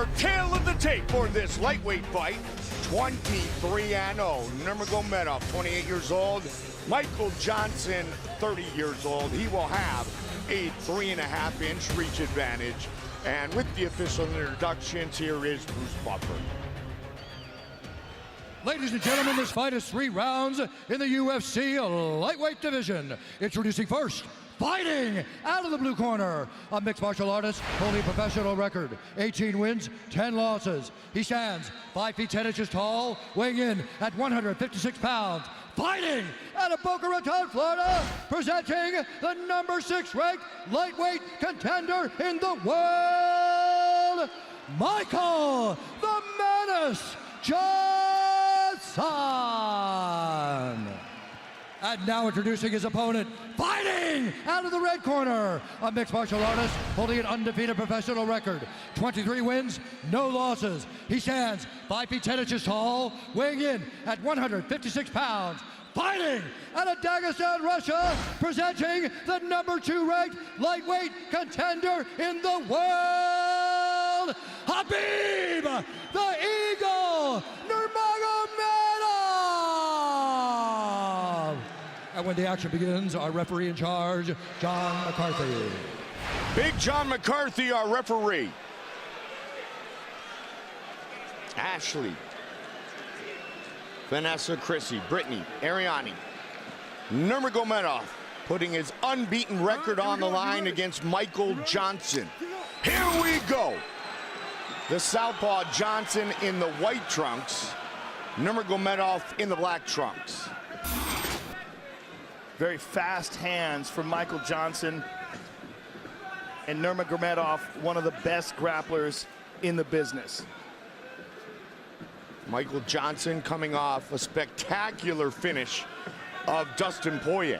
Our tale of the tape for this lightweight fight, 23-0. Nurmagomedov, 28 years old. Michael Johnson, 30 years old. He will have a 3.5-inch reach advantage. And with the official introductions, here is Bruce Buffer. Ladies and gentlemen, this fight is 3 rounds in the UFC lightweight division. Introducing first, fighting out of the blue corner, a mixed martial artist holding a professional record, 18 wins, 10 losses. He stands 5 feet 10 inches tall, weighing in at 156 pounds. Fighting out of Boca Raton, Florida, presenting the number 6 ranked lightweight contender in the world, Michael the Menace Johnson. And now introducing his opponent, fighting out of the red corner, a mixed martial artist holding an undefeated professional record, 23 wins, no losses. He stands 5 feet 10 inches tall, weighing in at 156 pounds. Fighting out of Dagestan, Russia, presenting the number 2 ranked lightweight contender in the world, Khabib the Eagle Nurmagomedov. And when the action begins, our referee in charge, John McCarthy. Big John McCarthy, our referee. Ashley, Vanessa, Chrissy, Brittany, Ariani. Nurmagomedov putting his unbeaten record on the line against Michael Johnson. Here we go. The southpaw Johnson in the white trunks, Nurmagomedov in the black trunks. Very fast hands from Michael Johnson. And Nurmagomedov, one of the best grapplers in the business. Michael Johnson coming off a spectacular finish of Dustin Poirier.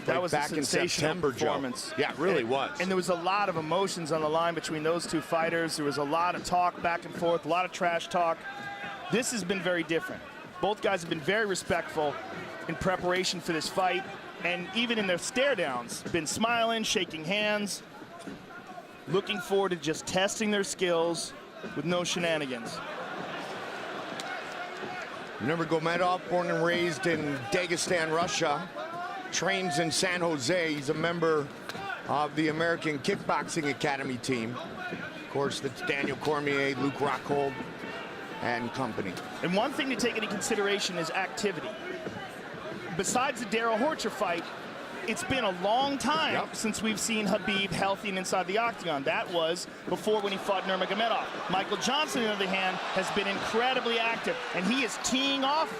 That was back a in September, performance. Joe. Yeah, it really was. And there was a lot of emotions on the line between those two fighters. There was a lot of talk back and forth, a lot of trash talk. This has been very different. Both guys have been very respectful in preparation for this fight, and even in their stare downs, been smiling, shaking hands, looking forward to just testing their skills with no shenanigans. Nurmagomedov, born and raised in Dagestan, Russia, trains in San Jose. He's a member of the American Kickboxing Academy team. Of course, that's Daniel Cormier, Luke Rockhold, and company. And one thing to take into consideration is activity. Besides the Darrell Horcher fight, it's been a long time since we've seen Khabib healthy and inside the octagon. That was before when he fought Nurmagomedov. Michael Johnson, on the other hand, has been incredibly active, and he is teeing off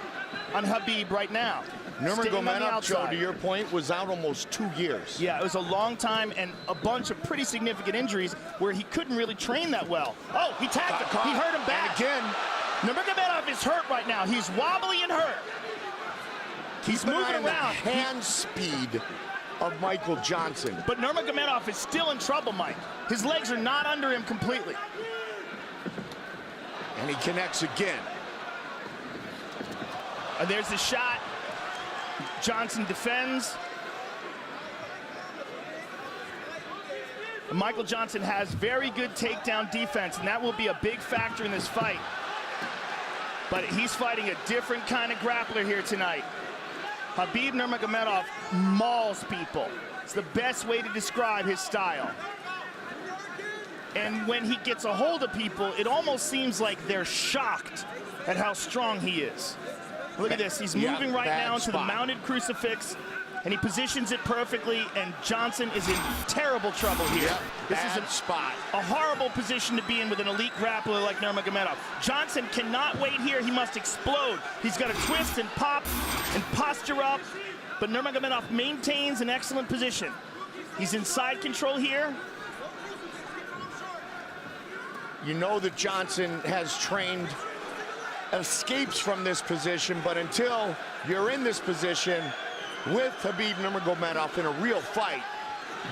on Khabib right now. Nurmagomedov, Joe, to your point, was out almost 2 years. Yeah, it was a long time and a bunch of pretty significant injuries where he couldn't really train that well. Oh, he tagged him. He hurt him back. And again, Nurmagomedov is hurt right now. He's wobbly and hurt. He's moving around. The hand speed of Michael Johnson. But Nurmagomedov is still in trouble, Mike. His legs are not under him completely. And he connects again. And there's the shot. Johnson defends. Michael Johnson has very good takedown defense, and that will be a big factor in this fight. But he's fighting a different kind of grappler here tonight. Khabib Nurmagomedov mauls people. It's the best way to describe his style. And when he gets a hold of people, it almost seems like they're shocked at how strong he is. Look at this, he's moving right now to the mounted crucifix, and he positions it perfectly, and Johnson is in terrible trouble here. This is a horrible position to be in with an elite grappler like Nurmagomedov. Johnson cannot wait here, he must explode. He's got to twist and pop and posture up, but Nurmagomedov maintains an excellent position. He's in side control here. You know that Johnson has trained escapes from this position, but until you're in this position with Khabib Nurmagomedov in a real fight,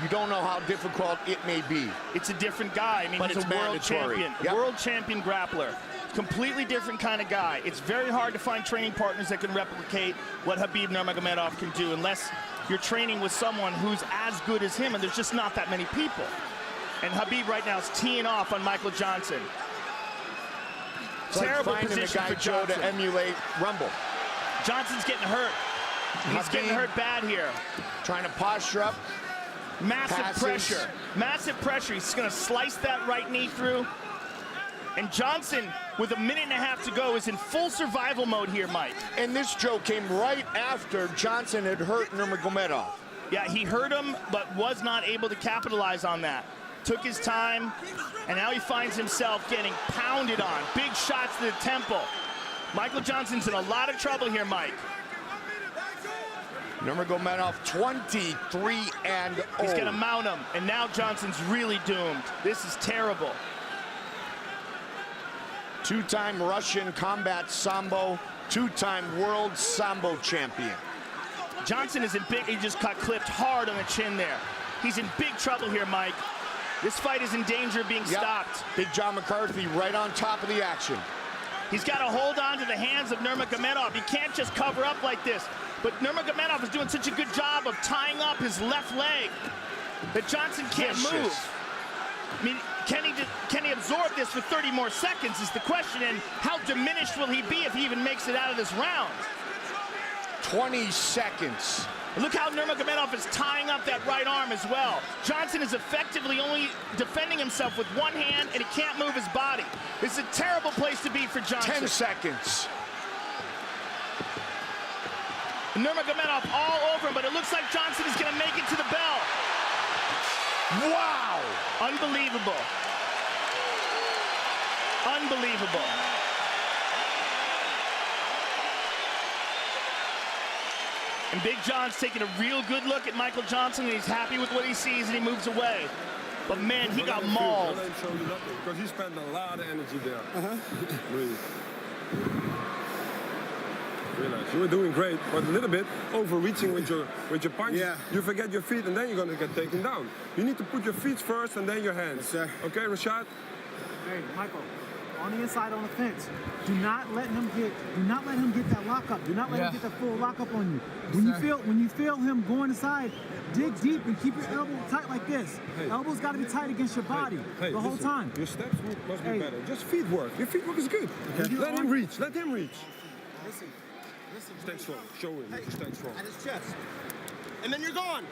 you don't know how difficult it may be. It's a different guy. I mean, he's a world champion, world champion grappler. Completely different kind of guy. It's very hard to find training partners that can replicate what Khabib Nurmagomedov can do unless you're training with someone who's as good as him, and there's just not that many people. And Khabib right now is teeing off on Michael Johnson. It's Terrible like finding position a guy, for Joe, Johnson. to emulate Rumble. Johnson's getting hurt. He's getting hurt bad here. Trying to posture up. Massive Passes. pressure. Massive pressure. He's going to slice that right knee through. And Johnson, with a minute and a half to go, is in full survival mode here, Mike. And this, Joe, came right after Johnson had hurt Nurmagomedov. Yeah, he hurt him, but was not able to capitalize on that. Took his time, and now he finds himself getting pounded on. Big shots to the temple. Michael Johnson's in a lot of trouble here, Mike. Nurmagomedov 23-0. He's going to mount him, and now Johnson's really doomed. This is terrible. Two-time Russian combat sambo, two-time world sambo champion. Johnson is in big, he just got clipped hard on the chin there. He's in big trouble here, Mike. This fight is in danger of being stopped. Big John McCarthy right on top of the action. He's got to hold on to the hands of Nurmagomedov. He can't just cover up like this. But Nurmagomedov is doing such a good job of tying up his left leg that Johnson can't move. I mean, can he absorb this for 30 more seconds is the question, and how diminished will he be if he even makes it out of this round? 20 seconds. And look how Nurmagomedov is tying up that right arm as well. Johnson is effectively only defending himself with one hand, and he can't move his body. It's a terrible place to be for Johnson. 10 seconds. Nurmagomedov all over him, but it looks like Johnson is going to make it to the bell. Wow! Unbelievable. Unbelievable. And Big John's taking a real good look at Michael Johnson, and he's happy with what he sees, and he moves away. But man, he got mauled. Because he spent a lot of energy there. Really. Realize you were doing great, but a little bit overreaching with your punch. Yeah. You forget your feet, and then you're gonna get taken down. You need to put your feet first, and then your hands. Yes, sir. Okay, Rashad. Hey, Michael, on the inside on the fence. Do not let him get that lockup. Do not let him get that full lockup on you. When you feel him going inside, dig deep and keep your elbow tight like this. Hey. Elbow's got to be tight against your body the whole time. Your steps must be better. Just feet work. Your feet work is good. Okay. Let him reach. Let him reach. Listen. Stand strong. Show him. Hey, Stand strong. at his chest. And then you're gone.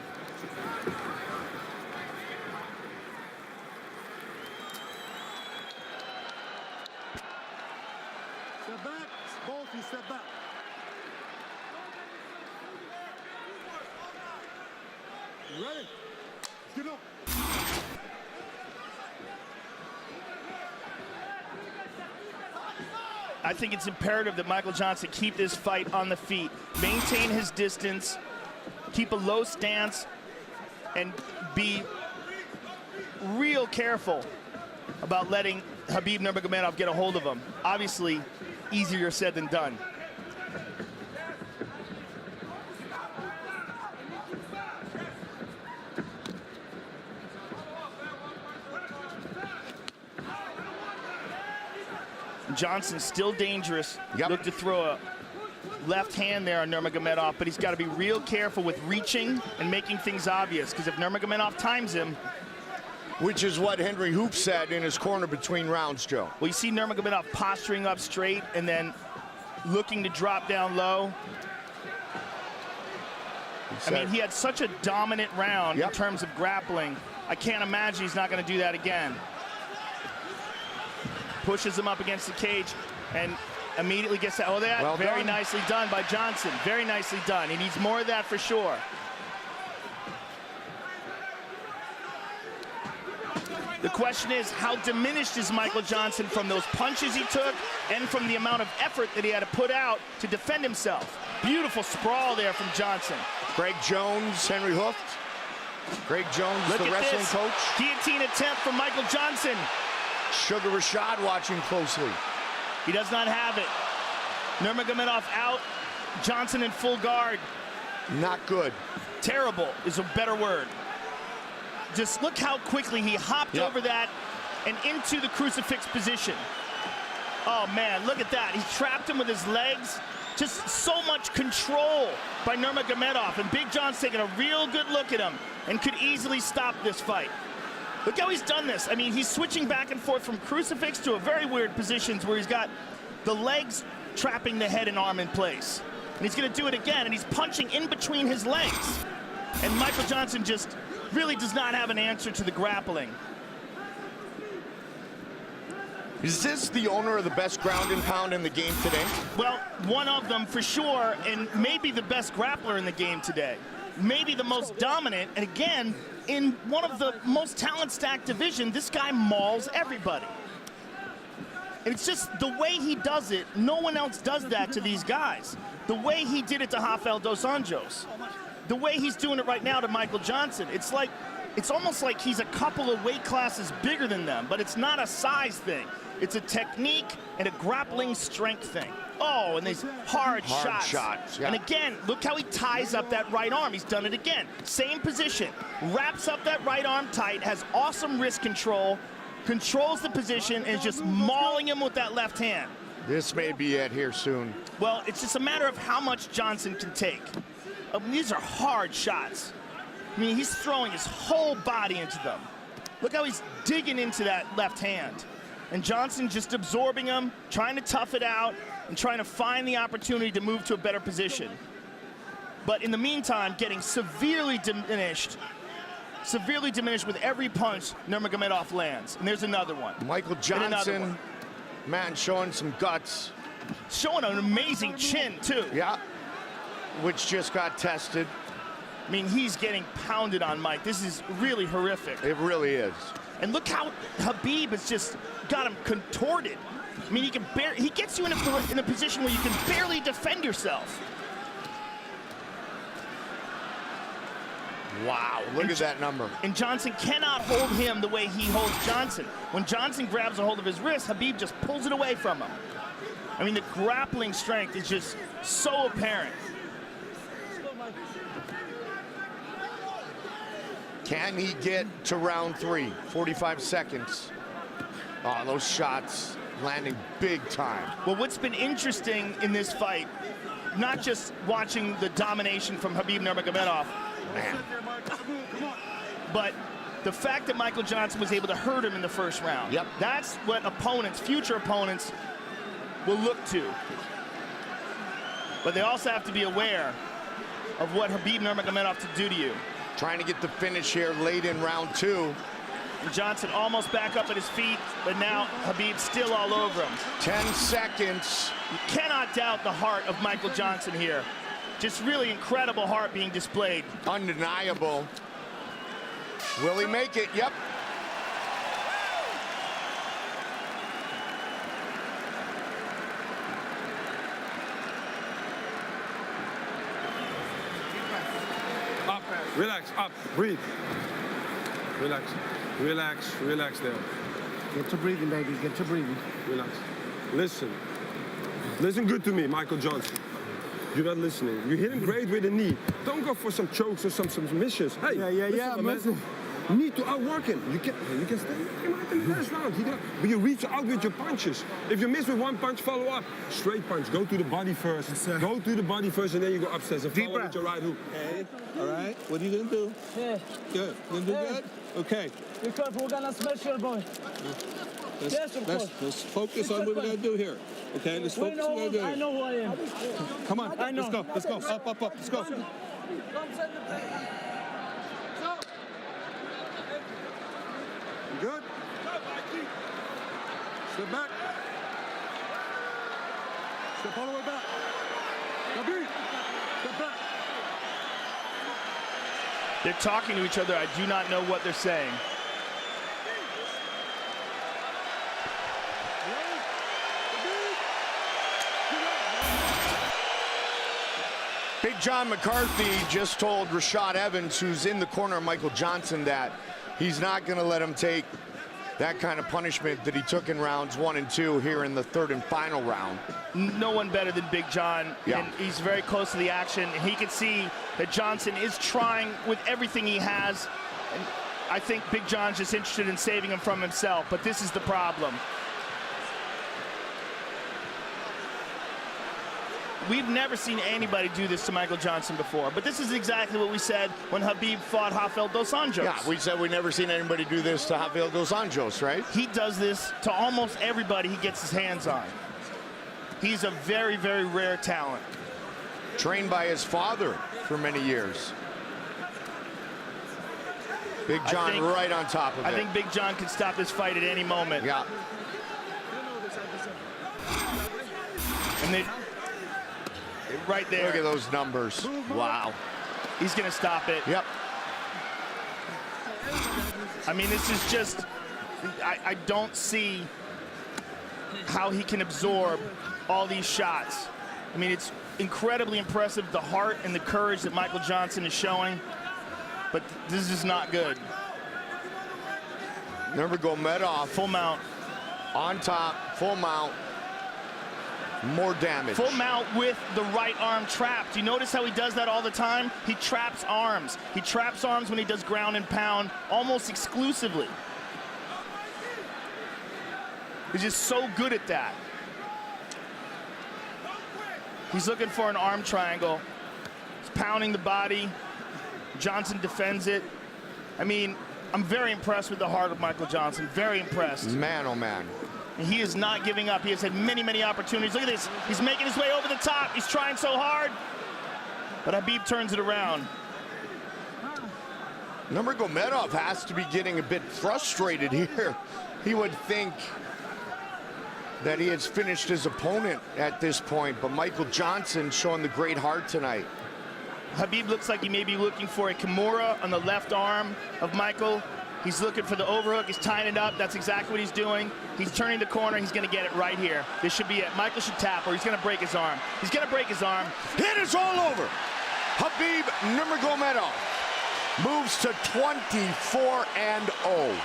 Step back. Both you step back. You ready? Get up. I think it's imperative that Michael Johnson keep this fight on the feet, maintain his distance, keep a low stance, and be real careful about letting Khabib Nurmagomedov get a hold of him. Obviously, easier said than done. Johnson's still dangerous. Look to throw a left hand there on Nurmagomedov, but he's got to be real careful with reaching and making things obvious, because if Nurmagomedov times him. Which is what Henry Hoop said in his corner between rounds, Joe. Well, you see Nurmagomedov posturing up straight and then looking to drop down low. I mean, he had such a dominant round in terms of grappling. I can't imagine he's not going to do that again. Pushes him up against the cage and immediately gets that. Oh, that very nicely done by Johnson. Very nicely done. He needs more of that for sure. The question is, how diminished is Michael Johnson from those punches he took and from the amount of effort that he had to put out to defend himself? Beautiful sprawl there from Johnson. Greg Jones, Henry Hooft. Greg Jones, the wrestling coach. Guillotine attempt from Michael Johnson. Sugar Rashad watching closely. He does not have it. Nurmagomedov out. Johnson in full guard. Not good. Terrible is a better word. Just look how quickly he hopped over that and into the crucifix position. Oh, man, look at that. He trapped him with his legs. Just so much control by Nurmagomedov. And Big John's taking a real good look at him and could easily stop this fight. Look how he's done this. I mean, he's switching back and forth from crucifix to a very weird positions where he's got the legs trapping the head and arm in place. And he's going to do it again, and he's punching in between his legs. And Michael Johnson just really does not have an answer to the grappling. Is this the owner of the best ground and pound in the game today? Well, one of them for sure, and maybe the best grappler in the game today. Maybe the most dominant, and again, in one of the most talent-stacked divisions, this guy mauls everybody. And it's just the way he does it, no one else does that to these guys. The way he did it to Rafael dos Anjos. The way he's doing it right now to Michael Johnson. It's almost like he's a couple of weight classes bigger than them, but it's not a size thing. It's a technique and a grappling strength thing. Oh, and these hard shots. Yeah. And again, look how he ties up that right arm. He's done it again. Same position. Wraps up that right arm tight, has awesome wrist control, controls the position, and is just mauling him with that left hand. This may be it here soon. Well, it's just a matter of how much Johnson can take. These are hard shots. I mean, he's throwing his whole body into them. Look how he's digging into that left hand. And Johnson just absorbing him, trying to tough it out, and trying to find the opportunity to move to a better position. But in the meantime, getting severely diminished with every punch Nurmagomedov lands. And there's another one. Michael Johnson, man, showing some guts. Showing an amazing chin, too. Yeah, which just got tested. I mean, he's getting pounded on, Mike. This is really horrific. It really is. And look how Khabib has just got him contorted. I mean, he gets you in a position where you can barely defend yourself. Wow, look at that number. And Johnson cannot hold him the way he holds Johnson. When Johnson grabs a hold of his wrist, Khabib just pulls it away from him. I mean, the grappling strength is just so apparent. Can he get to round 3? 45 seconds. Oh, those shots landing big time. Well, what's been interesting in this fight, not just watching the domination from Khabib Nurmagomedov, Man. but the fact that Michael Johnson was able to hurt him in the first round. Yep. That's what future opponents will look to. But they also have to be aware of what Khabib Nurmagomedov to do to you. Trying to get the finish here late in round 2. Johnson almost back up at his feet, but now Khabib's still all over him. 10 seconds. You cannot doubt the heart of Michael Johnson here. Just really incredible heart being displayed. Undeniable. Will he make it? Yep. Up, relax, up, breathe. Relax, relax, relax there. Get to breathing, baby. Get to breathing. Relax. Listen. Listen good to me, Michael Johnson. You're not listening. You hit him great with the knee. Don't go for some chokes or some submissions. Hey, Yeah, man. You need to outwork him. You can stay in the first round. But you reach out with your punches. If you miss with one punch, follow up. Straight punch. Go to the body first. Yes, go to the body first, and then you go upstairs and follow with your right hook. Okay. All right. What are you gonna do? Yeah. Good. You gonna do good? Okay. Be careful, we're gonna smash your boy. Yes, of course. Let's focus on what we're gonna do here. Okay. Let's focus on what we're gonna I do. know who I am. Come on. I know. Let's go. Let's go. Up, up, up. Let's go. Good? Step back. Step all the way back. Khabib, step back. They're talking to each other. I do not know what they're saying. Big John McCarthy just told Rashad Evans, who's in the corner of Michael Johnson, that he's not going to let him take that kind of punishment that he took in rounds 1 and 2 here in the 3rd and final round. No one better than Big John, Yeah. and he's very close to the action. And he can see that Johnson is trying with everything he has. And I think Big John's just interested in saving him from himself, but this is the problem. we've never seen anybody do this to Michael Johnson before. But this is exactly what we said when Khabib fought Rafael dos Anjos. Yeah, we said we never seen anybody do this to Rafael dos Anjos, right? He does this to almost everybody he gets his hands on. He's a very, very rare talent. Trained by his father for many years. Big John right on top of it. I think Big John can stop this fight at any moment. Yeah. And they, right there. Look at those numbers. Wow. He's going to stop it. Yep. I mean, this is just, I don't see how he can absorb all these shots. I mean, it's incredibly impressive, the heart and the courage that Michael Johnson is showing, but this is not good. Nurmagomedov. Full mount. On top, full mount. More damage. Full mount with the right arm trapped. You notice how he does that all the time? He traps arms. He traps arms when he does ground and pound almost exclusively. He's just so good at that. He's looking for an arm triangle. He's pounding the body. Johnson defends it. I mean, I'm very impressed with the heart of Michael Johnson. Very impressed. Man, oh man. And he is not giving up. He has had many, many opportunities. Look at this. He's making his way over the top. He's trying so hard. But Khabib turns it around. Nurmagomedov has to be getting a bit frustrated here. He would think that he has finished his opponent at this point, but Michael Johnson showing the great heart tonight. Khabib looks like he may be looking for a Kimura on the left arm of Michael. He's looking for the overhook. He's tying it up. That's exactly what he's doing. He's turning the corner. He's going to get it right here. This should be it. Michael should tap, or he's going to break his arm. He's going to break his arm. It is all over. Khabib Nurmagomedov moves to 24-0.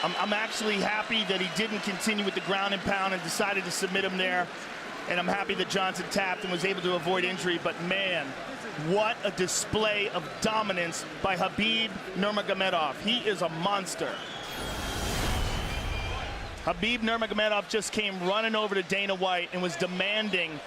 I'm actually happy that he didn't continue with the ground and pound and decided to submit him there. And I'm happy that Johnson tapped and was able to avoid injury. But man, what a display of dominance by Khabib Nurmagomedov. He is a monster. Khabib Nurmagomedov just came running over to Dana White and was demanding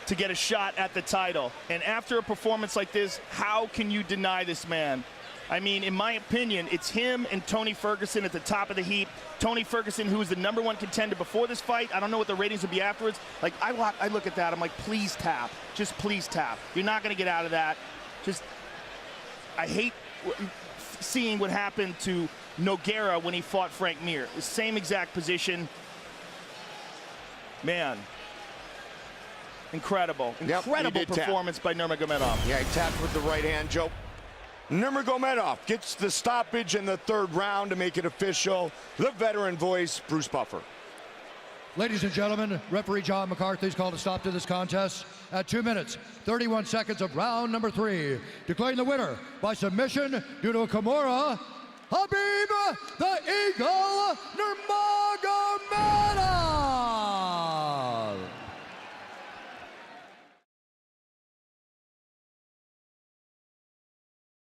to get a shot at the title. And after a performance like this, how can you deny this man? I mean, in my opinion, it's him and Tony Ferguson at the top of the heap. Tony Ferguson, who was the #1 contender before this fight. I don't know what the ratings would be afterwards. Like, I look at that, I'm like, please tap. Just please tap. You're not going to get out of that. Just, I hate seeing what happened to Nogueira when he fought Frank Mir. The same exact position. Man. Incredible. Incredible performance by Nurmagomedov. Yeah, he tapped with the right hand, Joe. Nurmagomedov gets the stoppage in the 3rd round to make it official. The veteran voice, Bruce Buffer. Ladies and gentlemen, referee John McCarthy's called a stop to this contest at 2 minutes, 31 seconds of round number 3. Declaring the winner by submission due to a Kimura, Khabib the Eagle Nurmagomedov.